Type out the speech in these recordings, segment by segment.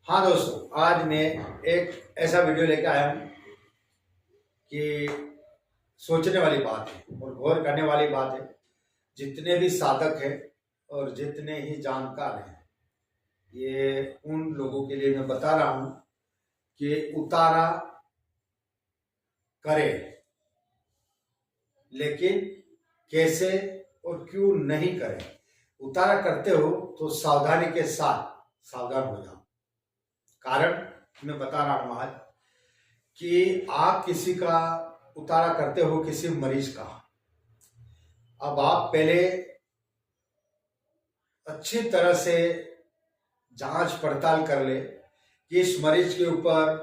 हाँ दोस्तों, आज मैं एक ऐसा वीडियो लेकर आया हूँ कि सोचने वाली बात है और गौर करने वाली बात है। जितने भी साधक हैं और जितने ही जानकार हैं, ये उन लोगों के लिए मैं बता रहा हूँ कि उतारा करें, लेकिन कैसे और क्यों नहीं करें। उतारा करते हो तो सावधानी के साथ सावधान हो जाओ। कारण मैं बता रहा हूं आज कि आप किसी का उतारा करते हो, किसी मरीज का। अब आप पहले अच्छी तरह से जांच पड़ताल कर ले कि इस मरीज के ऊपर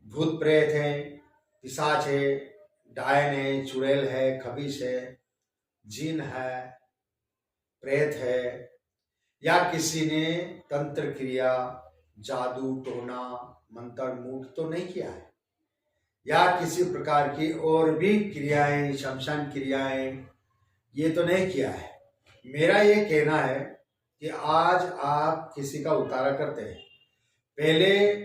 भूत प्रेत है, पिशाच है, डायन है, चुड़ैल है, खबीश है, जीन है, प्रेत है, या किसी ने तंत्र क्रिया, जादू टोना मंत्र मूठ तो नहीं किया है, या किसी प्रकार की और भी क्रियाएं, शमशान क्रियाएं ये तो नहीं किया है। मेरा ये कहना है कि आज आप किसी का उतारा करते हैं, पहले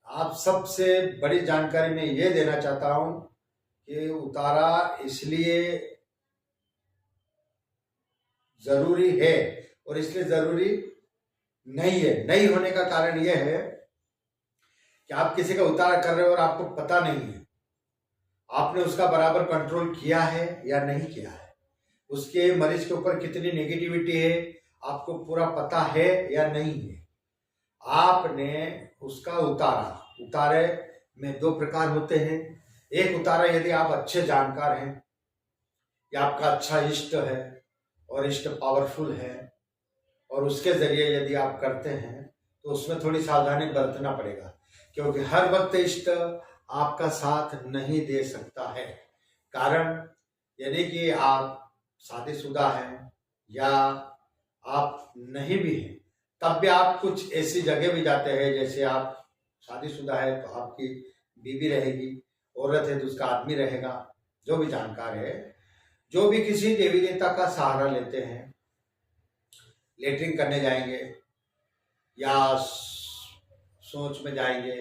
आप सबसे बड़ी जानकारी मैं ये देना चाहता हूं कि उतारा इसलिए जरूरी है और इसलिए जरूरी नहीं है। नहीं होने का कारण यह है कि आप किसी का उतारा कर रहे हो और आपको पता नहीं है, आपने उसका बराबर कंट्रोल किया है या नहीं किया है, उसके मरीज के ऊपर कितनी नेगेटिविटी है आपको पूरा पता है या नहीं है। आपने उसका उतारे में दो प्रकार होते हैं। एक उतारा यदि आप अच्छे जानकार हैं या आपका अच्छा इष्ट है और इष्ट पावरफुल है और उसके जरिए यदि आप करते हैं तो उसमें थोड़ी सावधानी बरतना पड़ेगा, क्योंकि हर वक्त इष्ट आपका साथ नहीं दे सकता है। कारण यदि कि आप शादीशुदा हैं या आप नहीं भी हैं, तब भी आप कुछ ऐसी जगह भी जाते हैं, जैसे आप शादीशुदा है तो आपकी बीवी रहेगी, औरत है तो उसका आदमी रहेगा, जो भी जानकार है, जो भी किसी देवी देवता का सहारा लेते हैं, लेटरिन करने जाएंगे या सोच में जाएंगे,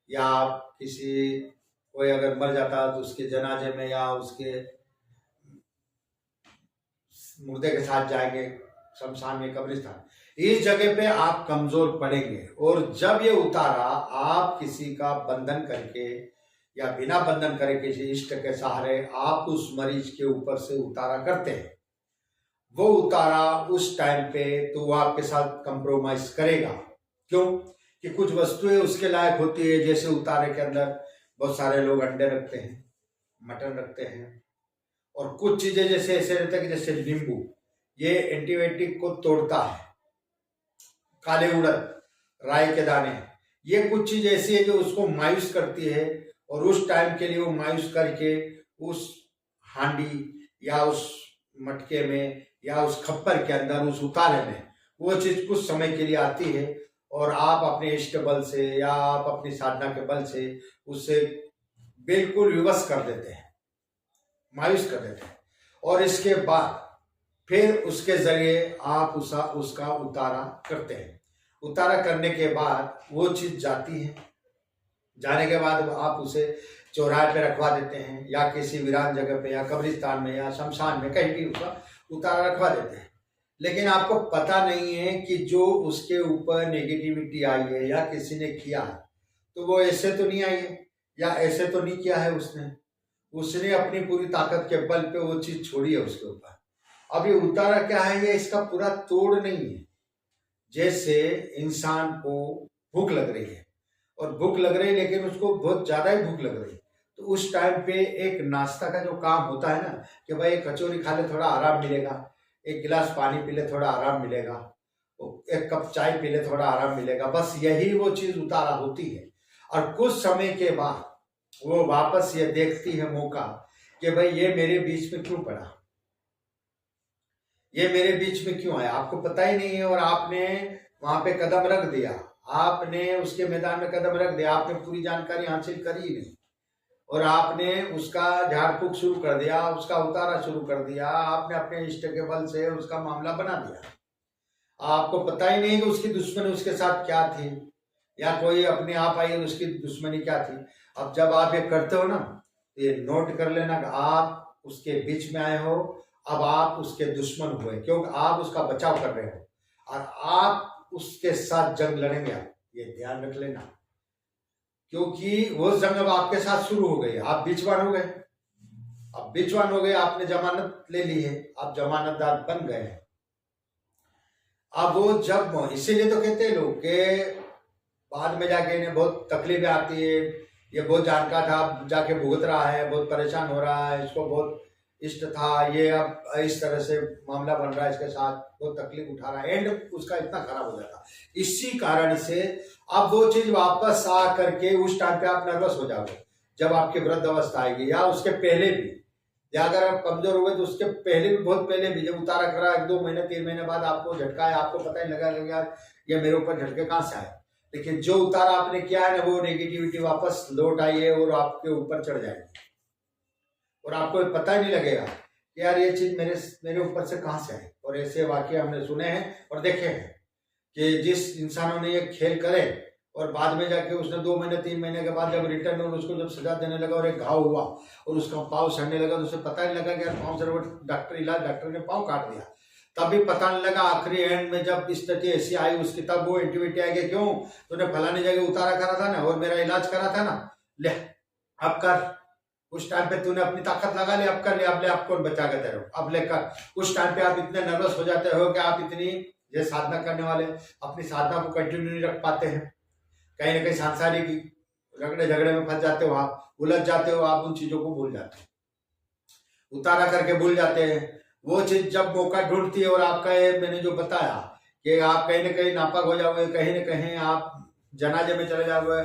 या आप किसी कोई अगर मर जाता है तो उसके जनाजे में या उसके मुर्दे के साथ जाएंगे शमशान में, कब्रिस्तान, इस जगह पे आप कमजोर पड़ेंगे। और जब ये उतारा आप किसी का बंधन करके या बिना बंधन करे किसी इष्ट के सहारे आप उस मरीज के ऊपर से उतारा करते हैं, वो उतारा उस टाइम पे तो वो आपके साथ कंप्रोमाइज करेगा। क्यों? कि कुछ वस्तुएं उसके लायक होती है, जैसे उतारे के अंदर बहुत सारे लोग अंडे रखते हैं, मटन रखते हैं, और कुछ चीजें जैसे ऐसे रहता है कि जैसे नींबू, ये एंटीबायोटिक को तोड़ता है, काले उड़द, राई के दाने, ये कुछ चीज ऐसी है जो उसको मायूस करती है, और उस टाइम के लिए वो मायूस करके उस हांडी या उस मटके में या उस खप्पर के अंदर उस उतारे में वो चीज कुछ समय के लिए आती है, और आप अपने इष्ट बल से या आप अपनी साधना के बल से उससे बिल्कुल विवश कर देते हैं, मायूस कर देते हैं, और इसके बाद फिर उसके जरिए आप उसका उतारा करते हैं। उतारा करने के बाद वो चीज जाती है, जाने के बाद आप उसे चौराहे पे रखवा देते हैं या किसी वीरान जगह पे या कब्रिस्तान में या शमशान में, कहीं भी उसका उतारा रखवा देते हैं। लेकिन आपको पता नहीं है कि जो उसके ऊपर नेगेटिविटी आई है या किसी ने किया है, तो वो ऐसे तो नहीं आई है या ऐसे तो नहीं किया है उसने अपनी पूरी ताकत के बल पे वो चीज छोड़ी है उसके ऊपर। अब ये उतारा क्या है, ये इसका पूरा तोड़ नहीं है। जैसे इंसान को भूख लग रही है और भूख लग रही है, लेकिन उसको बहुत ज्यादा ही भूख लग रही है, तो उस टाइम पे एक नाश्ता का जो काम होता है ना, कि भाई एक कचौरी खा ले थोड़ा आराम मिलेगा, एक गिलास पानी पी ले थोड़ा आराम मिलेगा, एक कप चाय पी ले थोड़ा आराम मिलेगा, बस यही वो चीज उतारा होती है। और कुछ समय के बाद वो वापस ये देखती है मौका कि भाई ये मेरे बीच में क्यों पड़ा, ये मेरे बीच में क्यों आया, आपको पता ही नहीं है, और आपने वहां पे कदम रख दिया, आपने उसके मैदान में कदम रख दिया, आपने पूरी जानकारी हासिल करी नहीं, और आपने उसका झाड़ फूक शुरू कर दिया, उसका उतारा शुरू कर दिया, आपने अपने इष्ट के बल से उसका मामला बना दिया। आपको पता ही नहीं कि उसकी दुश्मनी उसके साथ क्या थी, या कोई अपने आप आई और उसकी दुश्मनी क्या थी। अब जब आप ये करते हो ना, ये नोट कर लेना कि आप उसके बीच में आए हो, अब आप उसके दुश्मन हुए, क्योंकि आप उसका बचाव कर रहे हो और आप उसके साथ जंग लड़ेंगे। आप ये ध्यान रख लेना, क्योंकि वो जंग अब आपके साथ शुरू हो गई, आप बीचवान हो गए। अब बीचवान हो गए, आपने जमानत ले ली है, आप जमानतदार बन गए हैं। अब वो जब, इसीलिए तो कहते हैं लोग के बाद में जाके इन्हें बहुत तकलीफें आती है, ये बहुत जानकार था, जाके भुगत रहा है, बहुत परेशान हो रहा है, इसको बहुत इष्ट था, ये अब इस तरह से मामला बन रहा है इसके साथ, बहुत तकलीफ उठा रहा है, एंड उसका इतना खराब हो जाता। इसी कारण से अब वो चीज वापस आ करके उस टाइम पे आप नर्वस हो जाओगे, जब आपकी वृद्ध अवस्था आएगी या उसके पहले भी, या अगर आप कमजोर हो गए तो उसके पहले भी, बहुत पहले भी, जब उतारा करा 1-2 महीने 3 महीने बाद आपको झटका है, आपको पता ही लगा यार ये मेरे ऊपर झटके कहाँ से आए, लेकिन जो उतारा आपने किया है ना, वो नेगेटिविटी वापस लौट आई है और आपके ऊपर चढ़ जाएगी और आपको पता ही नहीं लगेगा कि यार ये चीज मेरे ऊपर से कहाँ से आई। और ऐसे वाकये हमने सुने हैं और देखे हैं कि जिस इंसानों ने ये खेल करे और बाद में जाके उसने 2 महीने 3 महीने के बाद जब रिटर्न में उसको जब सजा देने लगा और एक घाव हुआ और उसका पाँव सड़ने लगा, तो उसे पता नहीं लगा कि यार पाँव से डॉक्टर ने पाँव काट दिया, तब भी पता नहीं लगा। आखिरी एंड में जब स्थिति ऐसी आई उसकी, तब वो एंटीबियोटिक आ गया, क्यों तूने फलाने जगह उतारा करा था ना और मेरा इलाज करा था ना, ले अब कर। उस टाइम पे तूने अपनी ताकत लगा ली, अब कर ले, अब ले, आप कौन बचा के दे रहे हो, अब लेकर। उस टाइम पे आप इतने नर्वस हो जाते हो कि आप इतनी ये साधना करने वाले अपनी साधना को कंटिन्यू नहीं रख पाते हैं, कहीं ना कहीं सांसारिक रगड़े झगड़े में फंस जाते हो, आप उलझ जाते हो, आप उन चीजों को भूल जाते हो, उतारा करके भूल जाते हैं। वो चीज जब मौका ढूंढती है और आपका ये मैंने जो बताया कि आप कहीं ना कहीं नापाक हो जाओगे, कहीं ना कहीं आप जनाजे में चले जाओगे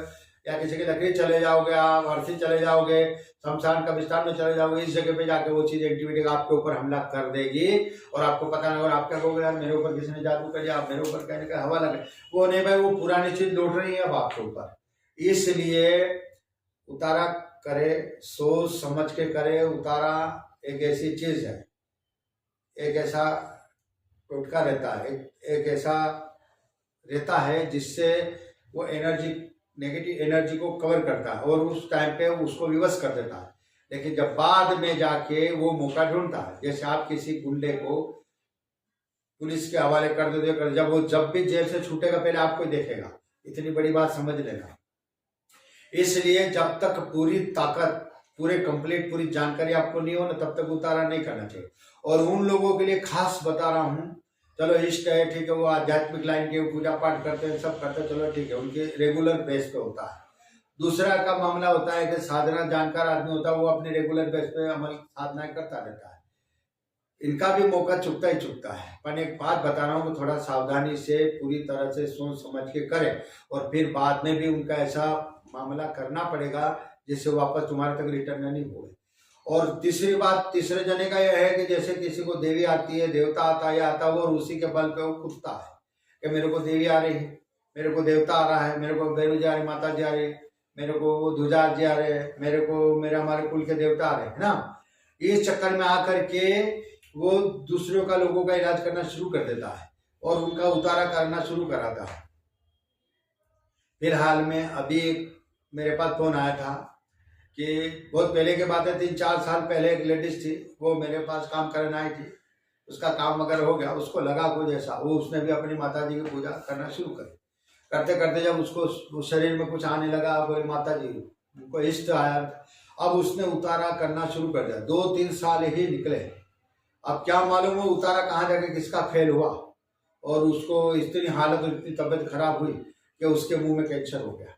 या किसी की लकड़ी चले जाओगे, आप अर्थी चले जाओगे, शमशान कब्रिस्तान में चले जाओगे, इस जगह पे जाके वो चीज एंटीबियोटिक आपके ऊपर हमला कर देगी और आपको पता नहीं, और आप क्या कहोगे यार मेरे ऊपर किसी ने जादू कर दिया, आप मेरे ऊपर कहने का हवा लगे। वो नहीं भाई, वो पुरानी चीज लौट रही है अब आपके ऊपर। इसलिए उतारा करे, सोच समझ के करे। उतारा एक ऐसी चीज है, एक ऐसा टोटका रहता है, एक ऐसा रहता है जिससे वो एनर्जी, नेगेटिव एनर्जी को कवर करता है और उस टाइम पे उसको विवश कर देता है। लेकिन जब बाद में जाके वो मौका ढूंढता है, जैसे आप किसी गुंडे को पुलिस के हवाले कर देते हो, जब भी जेल से छूटेगा पहले आपको देखेगा, इतनी बड़ी बात समझ लेना। इसलिए जब तक पूरी ताकत, पूरे कंप्लीट पूरी जानकारी आपको नहीं हो ना, तब तक उतारा नहीं करना चाहिए। और उन लोगों के लिए खास बता रहा हूँ, चलो इष्ट है, ठीक है, वो आध्यात्मिक लाइन के पूजा पाठ करते हैं, सब करते हैं, चलो ठीक है, उनके रेगुलर बेस पे होता है। दूसरा का मामला होता है कि साधना जानकार आदमी होता है, वो अपने रेगुलर बेस पे अमल साधनाएं करता रहता है, इनका भी मौका चुकता ही चुकता है। पर एक बात बता रहा हूँ कि थोड़ा सावधानी से पूरी तरह से सोच समझ के करें, और फिर बाद में भी उनका ऐसा मामला करना पड़ेगा जिससे वापस तुम्हारे तक रिटर्न नहीं हो। और तीसरी बात, तीसरे जने का यह है कि जैसे किसी को देवी आती है, देवता आता है, आता है, वो उसी के बल पे वो कूदता है कि मेरे को देवी आ रही है, मेरे को देवता आ रहा है, मेरे को बैरू जी आ रही, माता जी आ रही है, मेरे को ध्वजार जी आ रहे हैं, मेरे को मेरे हमारे कुल के देवता आ रहे हैं ना। इस चक्कर में आकर के वो दूसरों का, लोगों का इलाज करना शुरू कर देता है और उनका उतारा करना शुरू कराता है। फिलहाल में अभी मेरे पास फोन आया था कि बहुत पहले की बात है, 3-4 साल पहले एक लेडीज थी, वो मेरे पास काम करने आई थी, उसका काम वगैरह हो गया, उसको लगा कुछ ऐसा, वो उसने भी अपनी माता जी की पूजा करना शुरू करी। करते करते जब उसको शरीर में कुछ आने लगा, बोले माता जी उनको इष्ट आया, अब उसने उतारा करना शुरू कर दिया। 2-3 साल ही निकले, अब क्या मालूम हो उतारा कहाँ जाके किसका फेल हुआ और उसको इतनी हालत, इतनी तबीयत खराब हुई कि उसके मुंह में कैंसर हो गया।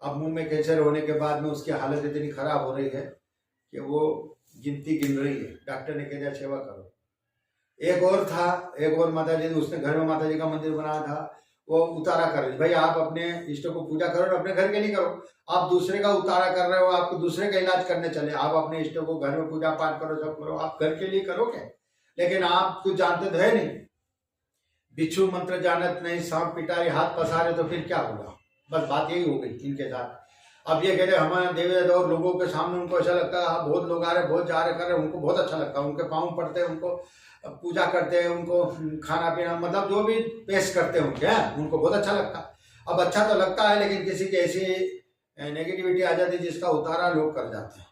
अब मुंह में कैंसर होने के बाद में उसकी हालत इतनी खराब हो रही है कि वो गिनती गिन रही है। डॉक्टर ने कह दिया सेवा करो। एक और था, एक और माता जी, उसने घर में माता जी का मंदिर बनाया था, वो उतारा कर रही, भाई आप अपने इष्ट को पूजा करो, अपने घर के लिए करो, आप दूसरे का उतारा कर रहे हो, आप दूसरे का इलाज करने चले, आप अपने इष्ट को घर में पूजा पाठ करो, सब करो, आप घर के लिए करोगे, लेकिन आप कुछ जानते तो है नहीं, बिच्छू मंत्र जानत नहीं, सांप पिटारी हाथ पसारे, तो फिर क्या होगा। बस बात यही हो गई इनके साथ। अब ये कहते हमारे देवी और लोगों के सामने उनको ऐसा लगता है, बहुत लोग आ रहे, बहुत जा रहे, कर रहे, उनको बहुत अच्छा लगता है, उनके पाँव पड़ते हैं, उनको पूजा करते हैं, उनको खाना पीना, मतलब जो भी पेश करते हैं उनके, उनको बहुत अच्छा लगता है। अब अच्छा तो लगता है, लेकिन किसी की ऐसी नेगेटिविटी आ जाती है जिसका उतारा लोग कर जाते हैं,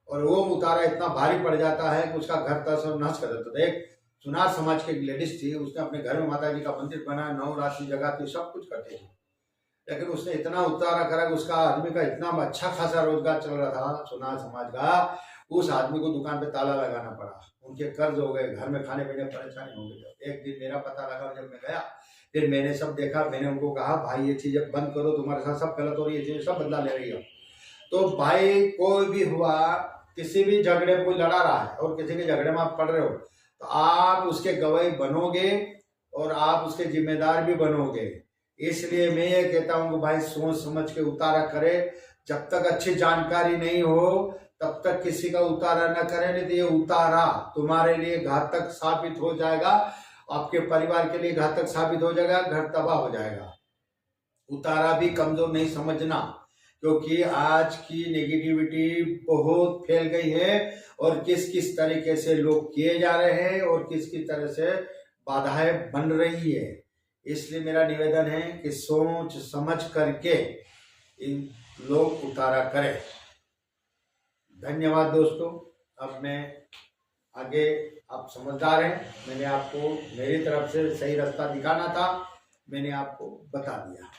और वो उतारा इतना भारी पड़ जाता है कि उसका घर तहस और नहस कर देता था। एक सुनार समाज की एक लेडीज थी, उसने अपने घर में माता जी का मंदिर बनाया, 9 राशि जगह थी, सब कुछ करती थी, लेकिन उसने इतना उतारा करा कि उसका आदमी का इतना अच्छा खासा रोजगार चल रहा था सुनार समाज का, उस आदमी को दुकान पे ताला लगाना पड़ा, उनके कर्ज हो गए, घर में खाने पीने परेशानी हो गई। एक दिन मेरा पता लगा, जब मैं गया, फिर मैंने सब देखा, मैंने उनको कहा भाई ये चीजें बंद करो, तुम्हारे साथ सब गलत हो रही है, ये चीजें सब बदला ले रही है। तो भाई कोई भी हुआ, किसी भी झगड़े कोई लड़ा रहा है और किसी के झगड़े में आप पड़ रहे हो, तो आप उसके गवाही बनोगे और आप उसके जिम्मेदार भी बनोगे। इसलिए मैं ये कहता हूँ कि भाई सोच समझ के उतारा करे, जब तक अच्छी जानकारी नहीं हो तब तक किसी का उतारा न करें, नहीं तो ये उतारा तुम्हारे लिए घातक साबित हो जाएगा, आपके परिवार के लिए घातक साबित हो जाएगा, घर तबाह हो जाएगा। उतारा भी कमजोर नहीं समझना, क्योंकि आज की नेगेटिविटी बहुत फैल गई है और किस किस तरीके से लोग किए जा रहे हैं और किस किस तरह से बाधाएं बन रही है। इसलिए मेरा निवेदन है कि सोच समझ करके इन लोग उतारा करें। धन्यवाद दोस्तों। अब मैं आगे, आप समझदार हैं, मैंने आपको मेरी तरफ से सही रास्ता दिखाना था, मैंने आपको बता दिया।